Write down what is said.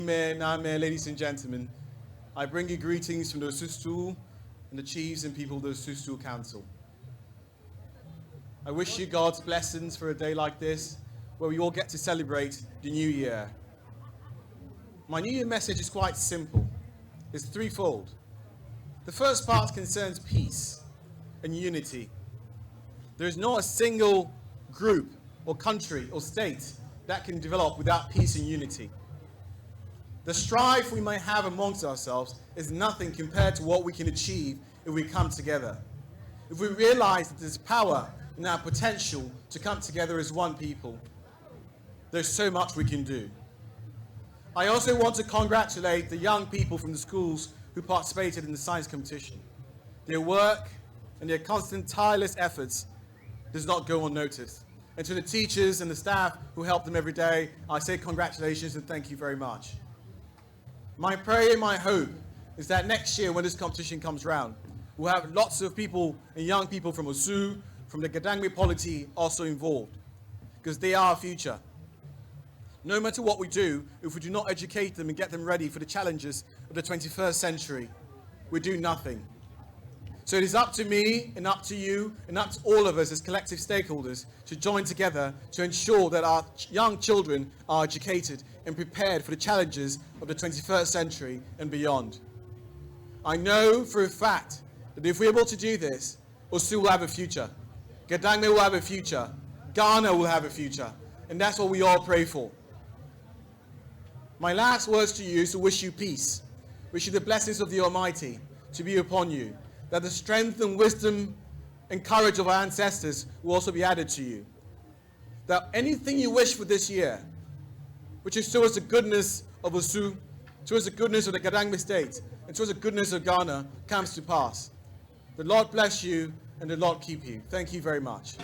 ladies and gentlemen, I bring you greetings from the Osu Stool and the chiefs and people of the Osu Stool Council. I wish you God's blessings for a day like this, where we all get to celebrate the new year. My New Year message is quite simple. It's threefold. The first part concerns peace and unity. There is not a single group or country or state that can develop without peace and unity. The strife we may have amongst ourselves is nothing compared to what we can achieve if we come together. If we realize that there's power in our potential to come together as one people, there's so much we can do. I also want to congratulate the young people from the schools who participated in the science competition. Their work and their constant tireless efforts does not go unnoticed. And to the teachers and the staff who help them every day, I say congratulations and thank you very much. My prayer and my hope is that next year when this competition comes round, we'll have lots of people and young people from Osu, from the Ga Adowa polity also involved, because they are our future. No matter what we do, if we do not educate them and get them ready for the challenges of the 21st century, we do nothing. So it is up to me and up to you and up to all of us as collective stakeholders to join together to ensure that our young children are educated and prepared for the challenges of the 21st century and beyond. I know for a fact that if we're able to do this, Osu will have a future, Ga Adowa will have a future, Ghana will have a future, and that's what we all pray for. My last words to you is to wish you peace, wish you the blessings of the Almighty to be upon you, that the strength and wisdom and courage of our ancestors will also be added to you. That anything you wish for this year, which is towards the goodness of Osu, towards the goodness of the Ga Adowa state, and towards the goodness of Ghana, comes to pass. The Lord bless you and the Lord keep you. Thank you very much.